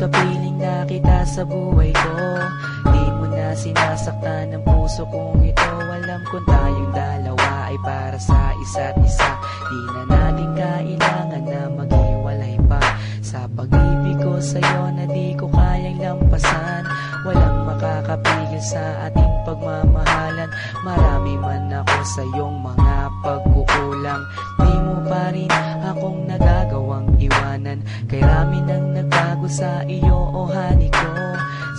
kapiling na kita sa buhay ko. Di mo na sinasaktan ang puso kong ito. Alam kong tayong dalawa ay para sa isa't isa. Di na natin kailangan na maghiwalay pa. Sa pag-ibig ko sa'yo na di ko kayang lampasan. Walang makakapigil sa ating pagmamahalan. Marami man ako sa iyong mga pagkukulang, di mo pa rin akong nagagawang iwanan. Kay rami nang nagbago sa iyo, oh honey ko.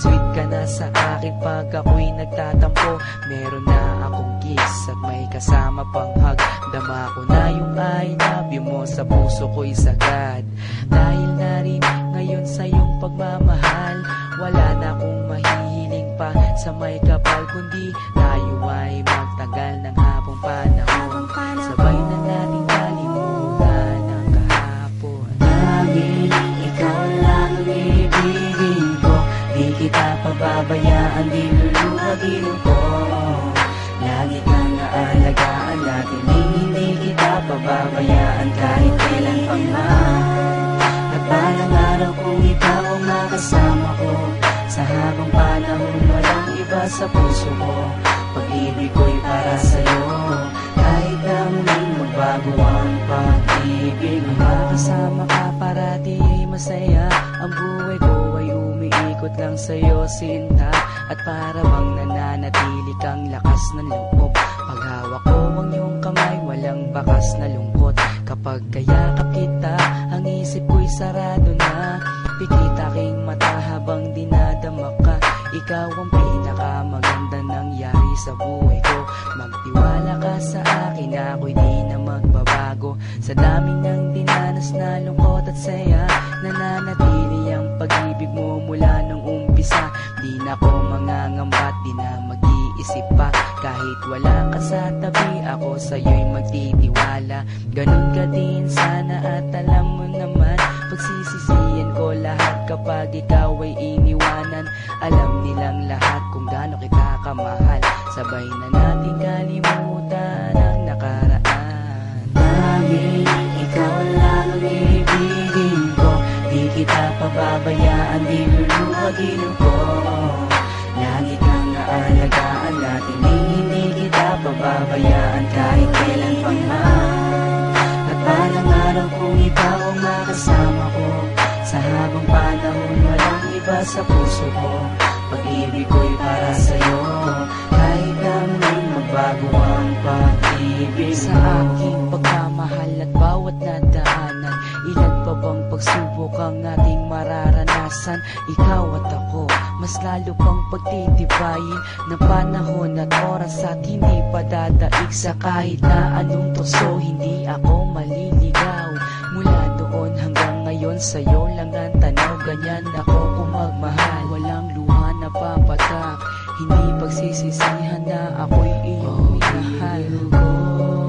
Sweet ka na sa akin pag ako'y nagtatampo. Meron na akong kiss at may kasama pang hug. Dama ko na yung I love you mo sa puso ko'y sagad. Dahil na rin ngayon sa iyong pagmamahal, wala na akong mahihiling pa sa may kapal, kundi tayo ay magtagal ng habang panahon. Sabay na natin kalimutan ang kahapon. Laging ikaw lang ang ibigin ko. Di kita pababayaan, di luluhagin ko. Lagi kang naalagaan natin, hindi kita pababayaan kahit kailan pa man. At balang araw kung ikaw ang makasama ko, sa habang panahon walang iba sa puso ko. Pag-ibig ko'y para sa'yo, kahit na muling magbago ang pag-ibig mo. Kasama ka parati ay masaya. Ang buhay ko ay umiikot lang sa'yo, sinta. At para bang nananatili kang lakas ng loob. Paghawak ko ang iyong kamay, walang bakas na lungkot. Kapag kayakap kita, ang isip ko'y sarado na. Pikit aking mata habang dinadama ka. Ikaw ang pinakamaganda nangyari sa buhay ko. Magtiwala ka sa akin, ako'y di na magbabago. Sa daming ng dinanas na lungkot at saya, nananatili ang pag-ibig mo mula nung umpisa. Di na ko mangangamba, di na mag-iisip pa. Kahit wala ka sa tabi, ako sa'yo'y magtitiwala. Ganun ka din sana at alam mo naman, pagsisisiyan ko lahat kapag ikaw ay iniwanan. Alam nilang lahat kung gaano kita kamahal. Sabay na natin kalimutan ang nakaraan. Laging ikaw lang ang ibigin ko. Di kita pababayaan, di luluhagin ko. Lagi kang naalagaan natin, hindi kita pababayaan kahit kailan pa man. At balang araw kung ikaw ang makasama ko, sa habang panahon walang iba sa puso ko. Pag-ibig ko'y para sa'yo, kahit na muling magbago ang pag-ibig sa aking pagmamahal at bawat nadaanan. Ilan pa bang pagsubok ang ating mararanasan? Ikaw at ako, mas lalo pang pagtitibayin ng panahon at oras at hindi padadaig sa kahit na anong tukso. Hindi ako maliligaw mula doon hanggang ngayon, sa'yo lang ang tanaw. Ganyan ako kung magmahal, walang luha na papatak. Hindi pagsisisihan na ako'y iyong minahal.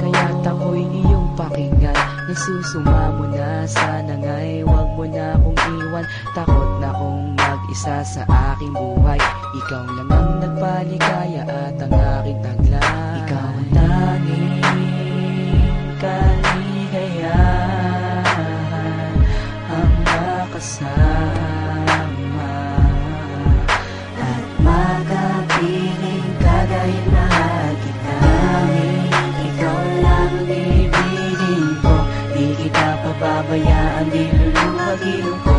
Kaya't ako'y iyong pakinggan. Nagsusuma mo na, sana nga'y wag mo na akong iwan. Takot na akong mag-isa sa aking buhay. Ikaw lang ang nagpaligaya at ang aking taglay. Ikaw ang tanging kaligayahan, ang makasama at makapiling kagayat mahal kita. Ikaw lang ang ibigin ko. Di kita pababayaan, di luluhagin ko.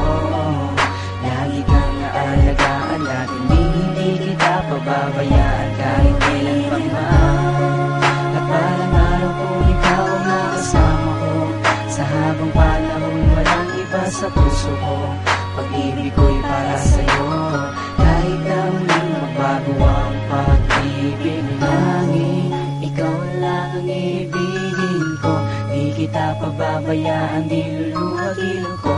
Lagi kang naalagaan natin, hindi kita pababayaan kahit kailan pa man. At balang araw kung ikaw ang makasama ko, sa habang panahon walang iba sa puso ko. Pag-ibig ko'y para sa'yo, kahit na muling magbago ang pag-ibig. Tanging ikaw lang ang ibigin ko. Di kita pababayaan, di luluhagin ko.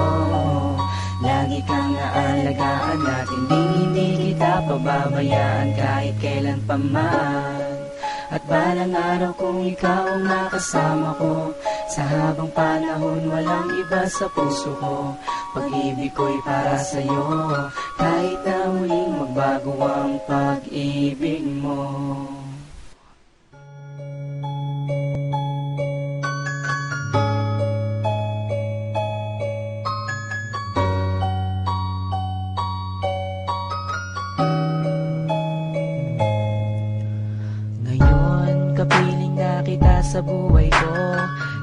Lagi kang naalagaan natin, hindi kita pababayaan kahit kailan pa man. At balang araw kung ikaw ang makasama ko, sa habang panahon walang iba sa puso ko. Pag-ibig ko'y para sa'yo, kahit na muling magbago ang pag-ibig mo. sa buhay ko.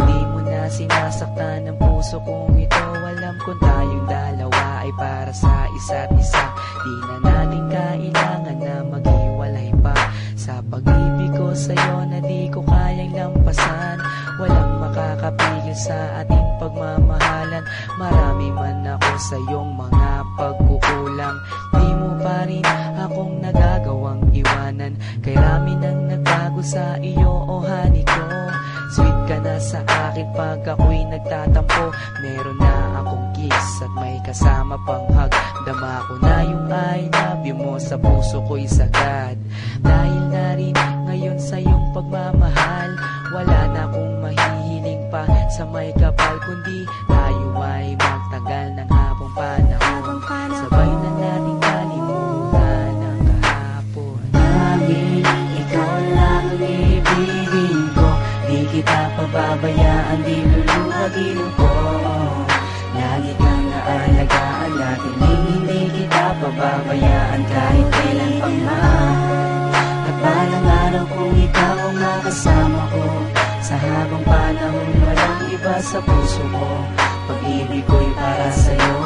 Di mo na sinasaktan ang puso kong ito. Alam kong tayong dalawa ay para sa isa't isa. Di na natin kailangan na maghiwalay pa. Sa pag-ibig ko sa'yo na di ko kayang lampasan. Walang makakapigil sa ating pagmamahalan. Marami man ako sa iyong mga pagkukulang. Di mo pa rin akong nagagawang iwanan. Kay rami nang nagbago sa iyo, oh honey ko. Sweet ka na sa akin pag ako'y nagtatampo. Meron na akong kiss at may kasama pang hug. Dama ko na yung I love you mo sa puso ko'y sagad. Dahil na rin ngayon sa iyong pagmamahal, wala na akong mahihiling pa sa may kapal, kundi tayo ay magtagal ng habang panahon. Sabay na natin kalimutan ang kahapon. Laging ikaw lang ang ibigin ko. Di kita pababayaan, di luluhagin ko. Lagi kang naalagaan natin, hindi kita pababayaan kahit kailan pang man. At balang araw kung ikaw ang makasama ko, sa habang panahon walang iba sa puso ko. Pag-ibig ko'y para sa'yo,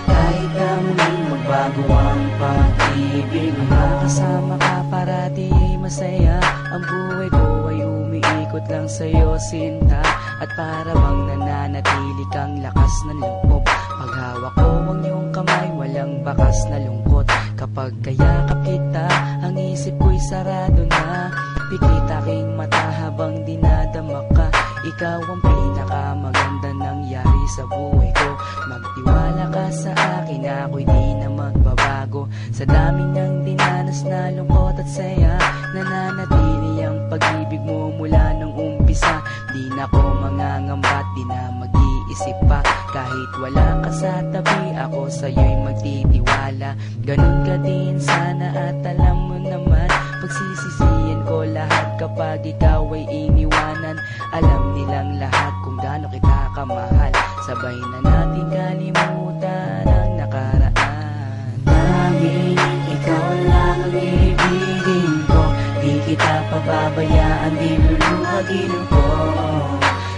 kahit na muling magbago ang pag-ibig mo. Kasama ka parati masaya, ang buhay ko ay umiikot lang sa'yo sinta. At para bang nananatili kang lakas ng loob. Paghawak ko ang iyong kamay, walang bakas na lungkot. Kapag kayakap kita, ang isip ko'y sarado na. Pikit aking mata habang dinadama ka. Ikaw ang pinakamaganda nangyari sa buhay ko. Magtiwala ka sa akin, ako'y di na magbabago. Sa dami ng dinanas na lungkot at saya, nananatili ang pag-ibig mo mula nung umpisa. Di na ko mangangamba at di na mag-iisip pa. Kahit wala ka sa tabi, ako sa'yo'y magtitiwala. Ganun ka din sana at alam mo naman, pagsisisihan ko lahat kapag ikaw ay iniwanan. Alam nilang lahat kung gaano kita kamahal. Sabay na natin kalimutan ang nakaraan. Laging ikaw lang ang ibigin ko. Di kita pababayaan, di luluhagin ko.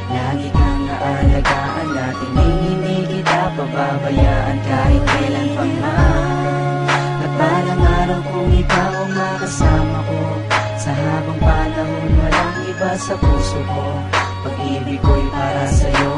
Lagi kang naalagaan natin, hindi kita pababayaan kahit kailan pang man. At balang araw kung ikaw ang makasama ko, sa habang panahon walang iba sa puso ko. Pag-ibig ko'y para sa'yo,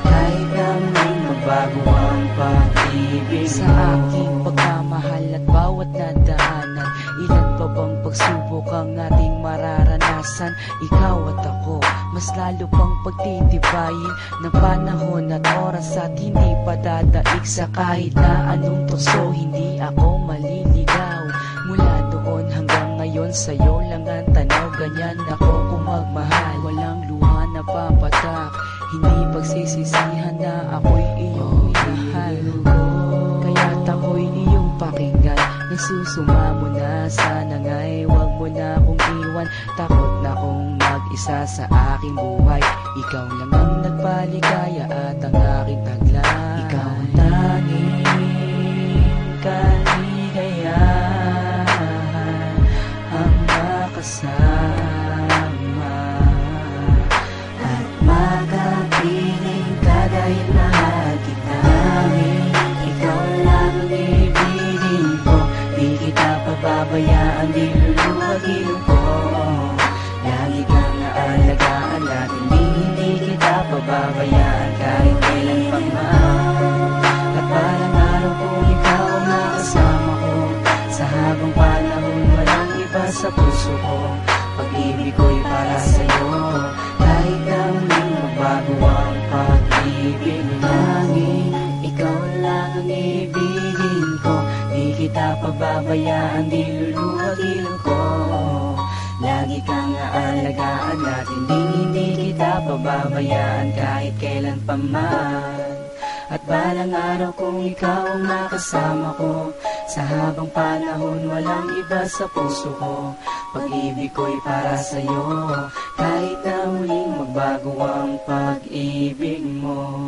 kahit na muling magbago ang pag-ibig Sa aking pagmamahal at bawat nadaanan, ilan pa bang pagsubok ang ating mararanasan? Ikaw at ako, mas lalo pang pagtitibayin ng panahon at oras at hindi pa dadaig sa kahit na anong tukso. Hindi ako maliligaw mula doon hanggang ngayon, sa'yo lang ang tanaw. Ganyan ako kung magmahal, walang luha na papatak. Hindi pagsisisihan na ako'y iyong minahal. Kaya't ako'y iyong pakinggan. Nagsusumamo na, sana nga'y wag mo na akong iwan. Takot na akong mag-isa sa aking buhay. Ikaw lang ang nagpaligaya at ang aking taglay. Ikaw ang tanging kaligayahan, ang makasama at makapiling kagayat mahal kita. Ikaw lang ang ibigin ko. Di kita pababayaan, di luluhagin ko. Lagi kang naalagaan natin, hindi kita pababayaan kahit kailan pang man. At balang araw kung ikaw ang makasama ko, sa habang panahon walang iba sa puso ko. Pag-ibig ko'y para sa'yo, kahit na muling magbago ang pag-ibig. Laging ikaw lang ang ibigin ko. Di kita pababayaan, di luluhagin ko. Lagi kang naalagaan natin, hindi kita pababayaan kahit kailan pa man. At balang araw kung ikaw ang makasama ko, sa habang panahon walang iba sa puso ko. Pag-ibig ko'y para sa'yo, kahit na muling magbago ang pag-ibig mo.